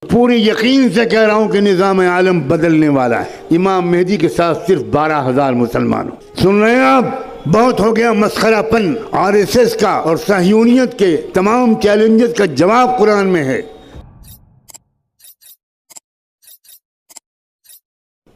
پوری یقین سے کہہ رہا ہوں کہ نظام عالم بدلنے والا ہے امام مہدی کے ساتھ صرف 12,000 مسلمانوں. سن رہے ہیں آپ؟ بہت ہو گیا مسخرہ پن RSS کا اور صہیونیت کے تمام چیلنجز کا جواب قرآن میں ہے.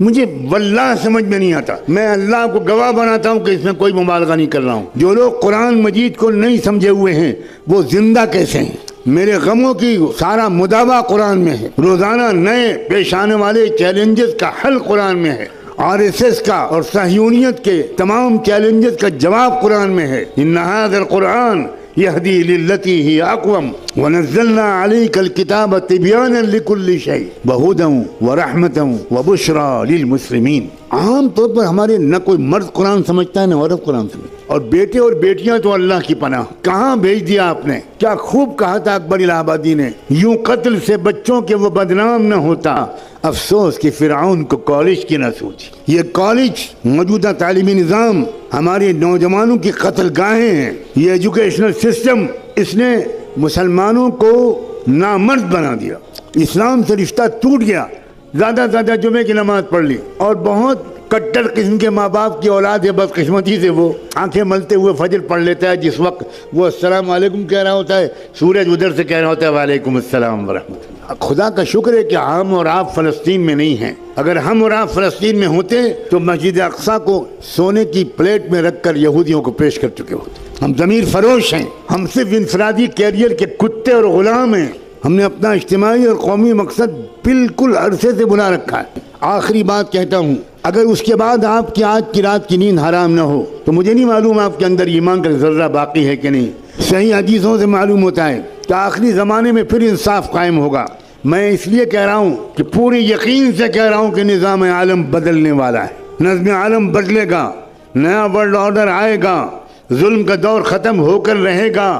مجھے واللہ سمجھ میں نہیں آتا. میں اللہ کو گواہ بناتا ہوں کہ اس میں کوئی مبالغہ نہیں کر رہا ہوں. جو لوگ قرآن مجید کو نہیں سمجھے ہوئے ہیں وہ زندہ کیسے ہیں؟ میرے غموں کی سارا مداوع قرآن میں ہے. روزانہ نئے پیش آنے والے چیلنجز کا حل قرآن میں ہے. RSS کا اور صہیونیت کے تمام چیلنجز کا جواب قرآن میں ہے. ان ھذا القرآن یہدی للتی ہی اقوم ونزلنا علیک الکتاب تبیانا لکل شیء وہدی ورحمۃ وبشری للمسلمین. عام طور پر ہمارے نہ کوئی مرد قرآن سمجھتا ہے نہ عورت قرآن سمجھتا ہے. اور بیٹے اور بیٹیاں تو اللہ کی پناہ. کہاں بھیج دیا آپ نے؟ کیا خوب کہا تھا اکبر الہ آبادی نے، یوں قتل سے بچوں کے وہ بدنام نہ ہوتا، افسوس کہ فرعون کو کالج کی نہ سوچی. یہ کالج موجودہ تعلیمی نظام ہمارے نوجوانوں کی قتل گاہیں ہیں. یہ ایجوکیشنل سسٹم اس نے مسلمانوں کو نامرد بنا دیا. اسلام سے رشتہ ٹوٹ گیا. زیادہ زیادہ جمعے کی نماز پڑھ لی اور بہت کٹر قسم کے ماں باپ کی اولاد ہے. بدقسمتی سے وہ آنکھیں ملتے ہوئے فجر پڑھ لیتا ہے. جس وقت وہ السلام علیکم کہہ رہا ہوتا ہے، سورج ادھر سے کہہ رہا ہوتا ہے وعلیکم السلام ورحمۃ اللہ. خدا کا شکر ہے کہ ہم اور آپ فلسطین میں نہیں ہیں. اگر ہم اور آپ فلسطین میں ہوتے تو مسجد اقصیٰ کو سونے کی پلیٹ میں رکھ کر یہودیوں کو پیش کر چکے ہوتے. ہم ضمیر فروش ہیں. ہم صرف انفرادی کیریئر کے کتے اور غلام ہیں. ہم نے اپنا اجتماعی اور قومی مقصد بالکل عرصے سے بلا رکھا ہے. آخری بات کہتا ہوں، اگر اس کے بعد آپ کی آج کی رات کی نیند حرام نہ ہو تو مجھے نہیں معلوم آپ کے اندر ایمان کا ذرہ باقی ہے کہ نہیں. صحیح حدیثوں سے معلوم ہوتا ہے کہ آخری زمانے میں پھر انصاف قائم ہوگا. میں اس لیے کہہ رہا ہوں کہ پوری یقین سے کہہ رہا ہوں کہ نظام عالم بدلنے والا ہے. نظم عالم بدلے گا، نیا ورلڈ آرڈر آئے گا، ظلم کا دور ختم ہو کر رہے گا،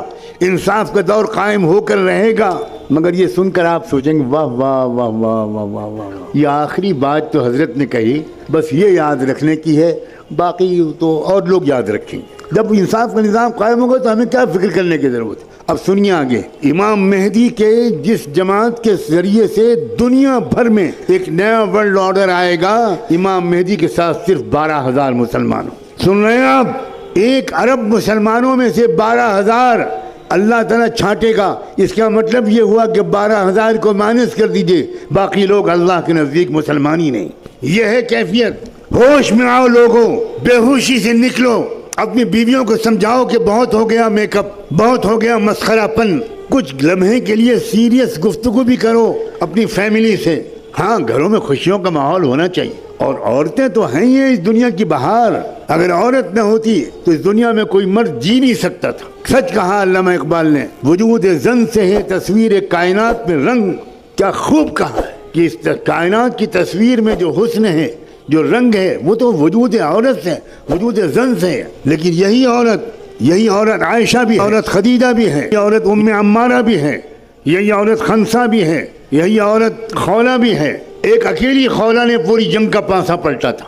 انصاف کا دور قائم ہو کر رہے گا. مگر یہ سن کر آپ سوچیں گے واہ واہ واہ واہ واہ واہ واہ، یہ آخری بات تو حضرت نے کہی، بس یہ یاد رکھنے کی ہے، باقی تو اور لوگ یاد رکھیں گے. جب انصاف کا نظام قائم ہوگا تو ہمیں کیا فکر کرنے کی ضرورت ہے. اب سنیے آگے. امام مہدی کے جس جماعت کے ذریعے سے دنیا بھر میں ایک نیا ورلڈ آرڈر آئے گا، امام مہدی کے ساتھ صرف 12,000 مسلمانوں. سن رہے ہیں آپ؟ 1 ارب مسلمانوں میں سے 12,000 اللہ تعالیٰ چھانٹے گا. اس کا مطلب یہ ہوا کہ 12,000 کو مائنس کر دیجئے، باقی لوگ اللہ کے نزدیک مسلمان ہی نہیں. یہ ہے کیفیت. ہوش میں آؤ لوگوں، بے ہوشی سے نکلو. اپنی بیویوں کو سمجھاؤ کہ بہت ہو گیا میک اپ، بہت ہو گیا مسخرہ پن. کچھ لمحے کے لیے سیریس گفتگو بھی کرو اپنی فیملی سے. ہاں، گھروں میں خوشیوں کا ماحول ہونا چاہیے. اور عورتیں تو ہیں ہی اس دنیا کی بہار. اگر عورت نہ ہوتی تو اس دنیا میں کوئی مرد جی نہیں سکتا تھا. سچ کہا علامہ اقبال نے، وجود زن سے ہے تصویر کائنات میں رنگ. کیا خوب کہا ہے کہ اس کائنات کی تصویر میں جو حسن ہے، جو رنگ ہے، وہ تو وجود عورت سے، وجود زن سے ہے. لیکن یہی عورت عائشہ بھی ہے، عورت خدیجہ بھی ہے، یہ عورت ام عمارہ بھی ہے، یہی عورت خنسا بھی ہے، یہی عورت خولہ بھی ہے. ایک اکیلی خولہ نے پوری جنگ کا پانسا پلٹا تھا.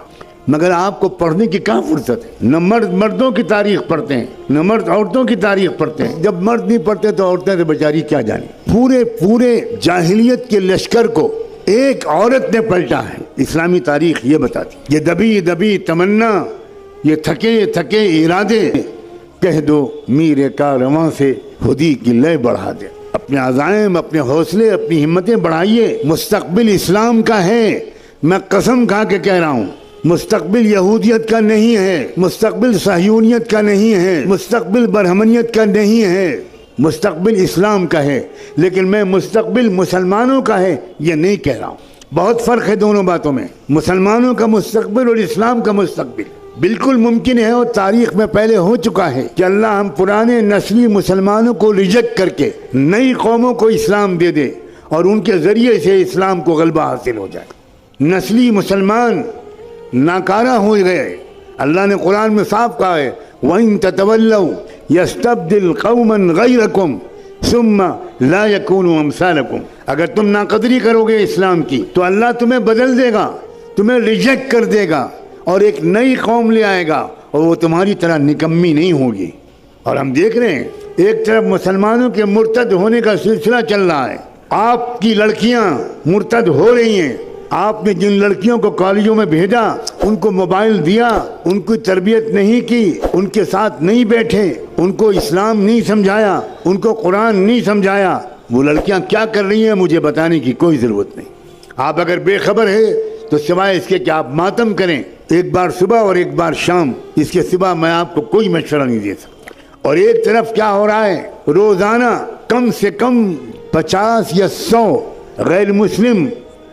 مگر آپ کو پڑھنے کی کہاں فرصت ہے؟ نہ مرد مردوں کی تاریخ پڑھتے ہیں، نہ مرد عورتوں کی تاریخ پڑھتے ہیں. جب مرد نہیں پڑھتے تو عورتیں تو بیچاری کیا جانی. پورے جاہلیت کے لشکر کو ایک عورت نے پلٹا ہے. اسلامی تاریخ یہ بتاتی. یہ دبی تمنا، یہ تھکے ارادے، کہہ دو میر کارواں سے خودی کی لے بڑھا دے. اپنے عزائم، اپنے حوصلے، اپنی ہمتیں بڑھائیے. مستقبل اسلام کا ہے. میں قسم کھا کے کہہ رہا ہوں، مستقبل یہودیت کا نہیں ہے، مستقبل صہیونیت کا نہیں ہے، مستقبل برہمنیت کا نہیں ہے، مستقبل اسلام کا ہے. لیکن میں مستقبل مسلمانوں کا ہے یہ نہیں کہہ رہا ہوں. بہت فرق ہے دونوں باتوں میں. مسلمانوں کا مستقبل اور اسلام کا مستقبل بالکل ممکن ہے، اور تاریخ میں پہلے ہو چکا ہے کہ اللہ ہم پرانے نسلی مسلمانوں کو ریجیکٹ کر کے نئی قوموں کو اسلام دے دے اور ان کے ذریعے سے اسلام کو غلبہ حاصل ہو جائے. نسلی مسلمان ناکارہ ہو گئے. اللہ نے قرآن میں صاف کہا ہے وَإِن تَتَوَلَّوْا يَسْتَبْدِلْ قَوْمًا غَيْرَكُمْ ثُمَّ لَا يَكُونُوا أَمْثَالَكُمْ. اگر تم ناقدری کرو گے اسلام کی تو اللہ تمہیں بدل دے گا، تمہیں ریجیکٹ کر دے گا اور ایک نئی قوم لے آئے گا اور وہ تمہاری طرح نکمی نہیں ہوگی. اور ہم دیکھ رہے ہیں ایک طرف مسلمانوں کے مرتد ہونے کا سلسلہ چل رہا ہے آپ کی لڑکیاں مرتد ہو رہی ہیں. آپ نے جن لڑکیوں کو کالجوں میں بھیجا ان کو موبائل دیا, ان کی تربیت نہیں کی, ان کے ساتھ نہیں بیٹھے, ان کو اسلام نہیں سمجھایا, ان کو قرآن نہیں سمجھایا, وہ لڑکیاں کیا کر رہی ہیں مجھے بتانے کی کوئی ضرورت نہیں. آپ اگر بے خبر ہے تو سوائے اس کے کہ آپ ماتم کریں ایک بار صبح اور ایک بار شام, اس کے سوا میں آپ کو کوئی مشورہ نہیں دے سکتا. اور ایک طرف کیا ہو رہا ہے, روزانہ کم سے کم 50 یا 100 غیر مسلم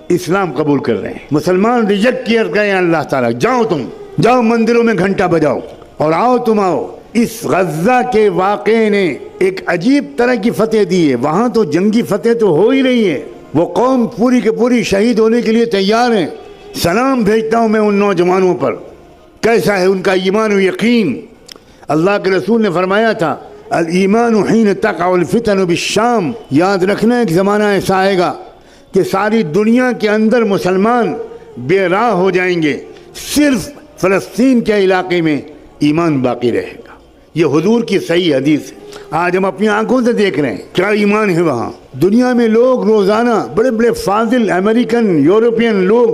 اسلام قبول کر رہے ہیں. مسلمان ریجیکٹ کیے گئے ہیں اللہ تعالیٰ. جاؤ تم, جاؤ مندروں میں گھنٹہ بجاؤ اور آؤ تم آؤ. اس غزہ کے واقعے نے ایک عجیب طرح کی فتح دی ہے. وہاں تو جنگی فتح تو ہو ہی رہی ہے, وہ قوم پوری کے پوری شہید ہونے کے لیے تیار ہیں. سلام بھیجتا ہوں میں ان نوجوانوں پر, کیسا ہے ان کا ایمان و یقین. اللہ کے رسول نے فرمایا تھا الایمان حین تقع الفتن بالشام. یاد رکھنا ایک زمانہ ایسا آئے گا کہ ساری دنیا کے اندر مسلمان بے راہ ہو جائیں گے, صرف فلسطین کے علاقے میں ایمان باقی رہے گا. یہ حضور کی صحیح حدیث ہے, آج ہم اپنی آنکھوں سے دیکھ رہے ہیں کیا ایمان ہے وہاں. دنیا میں لوگ روزانہ بڑے بڑے فاضل امریکن یورپین لوگ,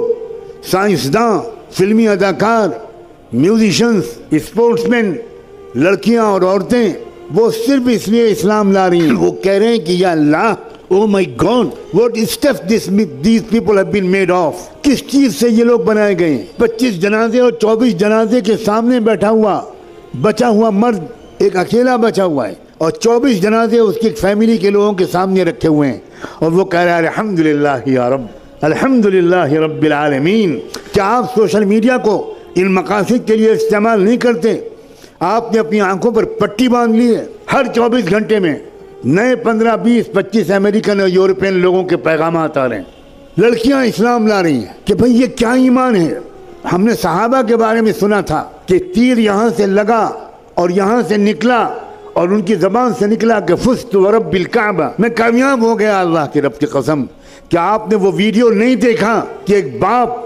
سائنسداں, فلمی اداکار, میوزیشنز, اسپورٹس مین, لڑکیاں اور عورتیں, وہ صرف اس لیے اسلام لا رہی ہیں. وہ کہہ رہے ہیں کہ یا اللہ, oh my God, what stuff these people have been made of. کس چیز سے یہ لوگ بنائے گئے ہیں. 25 جنازے اور 24 جنازے کے سامنے بیٹھا ہوا بچا ہوا مرد ایک اکیلا بچا ہوا ہے, اور 24 جنازے اس کی فیملی کے لوگوں کے سامنے رکھے ہوئے ہیں, اور وہ کہہ رہا ہے الحمدللہ یا رب, الحمدللہ رب العالمین. کیا آپ سوشل میڈیا کو ان مقاصد کے لیے استعمال نہیں کرتے؟ آپ نے اپنی آنکھوں پر پٹی باندھ لی ہے. ہر 24 گھنٹے میں نئے 15, 20, 25 امریکن اور یورپین لوگوں کے پیغامات آ رہے ہیں. لڑکیاں اسلام لا رہی ہیں کہ بھئی یہ کیا ایمان ہے. ہم نے صحابہ کے بارے میں سنا تھا کہ تیر یہاں سے لگا اور یہاں سے نکلا اور ان کی زبان سے نکلا کہ فزت ورب الکعبہ, میں کامیاب ہو گیا اللہ کی رب کی قسم. کیا آپ نے وہ ویڈیو نہیں دیکھا کہ ایک باپ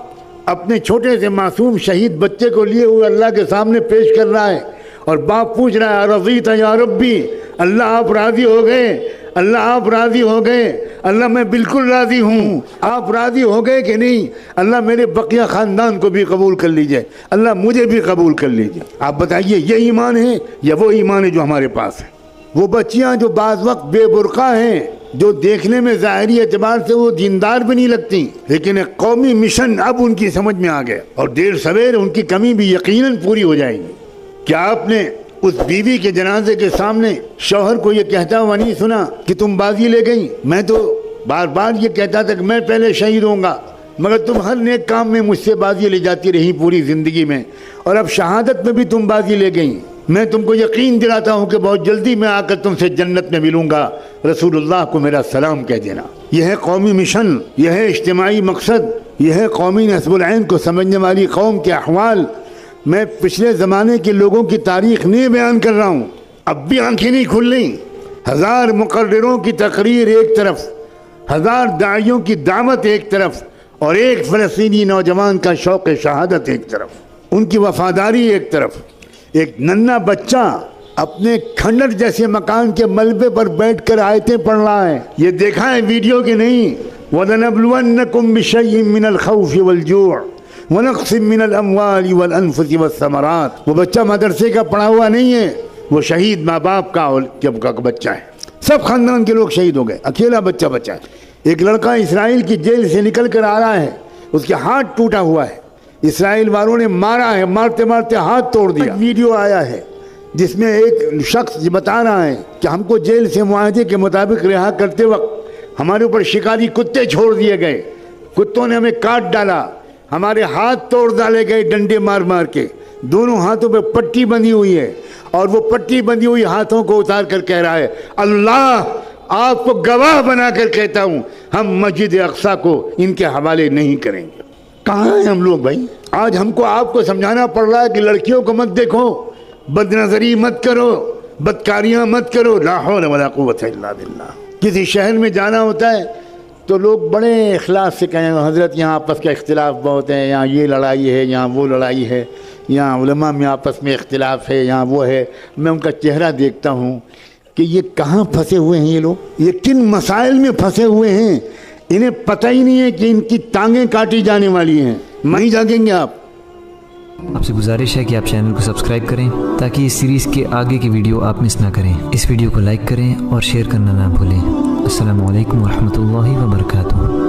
اپنے چھوٹے سے معصوم شہید بچے کو لیے ہوئے اللہ کے سامنے پیش کر رہا ہے, اور باپ پوچھ رہا ہے رضیت یا ربی, اللہ آپ راضی ہو گئے, اللہ آپ راضی ہو گئے, اللہ میں بالکل راضی ہوں, آپ راضی ہو گئے کہ نہیں, اللہ میرے بقیہ خاندان کو بھی قبول کر لیجئے, اللہ مجھے بھی قبول کر لیجئے. آپ بتائیے یہ ایمان ہے یا وہ ایمان ہے جو ہمارے پاس ہے؟ وہ بچیاں جو بعض وقت بے برقع ہیں, جو دیکھنے میں ظاہری اعتبار سے وہ دیندار بھی نہیں لگتی, لیکن ایک قومی مشن اب ان کی سمجھ میں آ گیا, اور دیر سویر ان کی کمی بھی یقیناً پوری ہو جائے گی. کیا آپ نے اس بیوی کے جنازے کے سامنے شوہر کو یہ کہتا ہوا نہیں سنا کہ تم بازی لے گئی؟ میں تو بار بار یہ کہتا تھا کہ میں پہلے شہید ہوں گا, مگر تم ہر نیک کام میں مجھ سے بازی لے جاتی رہی پوری زندگی میں, اور اب شہادت میں بھی تم بازی لے گئی. میں تم کو یقین دلاتا ہوں کہ بہت جلدی میں آ کر تم سے جنت میں ملوں گا, رسول اللہ کو میرا سلام کہہ دینا. یہ ہے قومی مشن, یہ ہے اجتماعی مقصد, یہ ہے قومی نصب العین کو سمجھنے والی قوم کے احوال. میں پچھلے زمانے کے لوگوں کی تاریخ نہیں بیان کر رہا ہوں, اب بھی آنکھیں نہیں کھل رہی. 1000 مقرروں کی تقریر ایک طرف, 1000 داعیوں کی دعوت ایک طرف, اور ایک فلسطینی نوجوان کا شوق شہادت ایک طرف, ان کی وفاداری ایک طرف. ایک ننھا بچہ اپنے کھنڈر جیسے مکان کے ملبے پر بیٹھ کر آیتیں پڑھ رہا ہے. یہ دیکھا ہے ویڈیو کہ نہیں؟ وَلَنَبْلُوَنَّكُمْ بِشَيْءٍ مِّنَ الْخَوْفِ وَالْجُوعِ وَنَقْصٍ مِّنَ الْأَمْوَالِ وَالْأَنفُسِ وَالثَّمَرَاتِ. وہ بچہ مدرسے کا پڑھا ہوا نہیں ہے, وہ شہید ماں باپ کا بچہ ہے. سب خاندان کے لوگ شہید ہو گئے, اکیلا بچہ بچا ہے. ایک لڑکا اسرائیل کی جیل سے نکل کر آ رہا ہے, اس کے ہاتھ ٹوٹا ہوا ہے, اسرائیل والوں نے مارا ہے, مارتے مارتے ہاتھ توڑ دیا. ویڈیو آیا ہے جس میں ایک شخص بتا رہا ہے کہ ہم کو جیل سے معاہدے کے مطابق رہا کرتے وقت ہمارے اوپر شکاری کتے چھوڑ دیے گئے, کتوں نے ہمیں کاٹ ڈالا, ہمارے ہاتھ توڑ ڈالے گئے ڈنڈے مار مار کے, دونوں ہاتھوں پہ پٹی بندھی ہوئی ہے, اور وہ پٹی بندھی ہوئی ہاتھوں کو اتار کر کہہ رہا ہے اللہ آپ کو گواہ بنا کر کہتا ہوں ہم مسجد اقصی کو ان کے حوالے نہیں کریں گے. کہاں ہیں ہم لوگ بھائی؟ آج ہم کو آپ کو سمجھانا پڑ رہا ہے کہ لڑکیوں کو مت دیکھو, بد نظری مت کرو, بدکاریاں مت کرو. لا حول ولا قوت الا باللہ. کسی شہر میں جانا ہوتا ہے تو لوگ بڑے اخلاص سے کہیں حضرت یہاں آپس کا اختلاف بہت ہے, یہاں یہ لڑائی ہے, یہاں وہ لڑائی ہے, یہاں علماء میں آپس میں اختلاف ہے, یہاں وہ ہے. میں ان کا چہرہ دیکھتا ہوں, کہ یہ کہاں پھنسے ہوئے ہیں یہ لوگ, یہ کن مسائل میں پھنسے ہوئے ہیں, انہیں پتہ ہی نہیں ہے کہ ان کی ٹانگیں کاٹی جانے والی ہیں. نہیں جاگیں گے آپ سے گزارش ہے کہ آپ چینل کو سبسکرائب کریں تاکہ اس سیریز کے آگے کی ویڈیو آپ مس نہ کریں. اس ویڈیو کو لائک کریں اور شیئر کرنا نہ بھولیں. السلام علیکم ورحمۃ اللہ وبرکاتہ.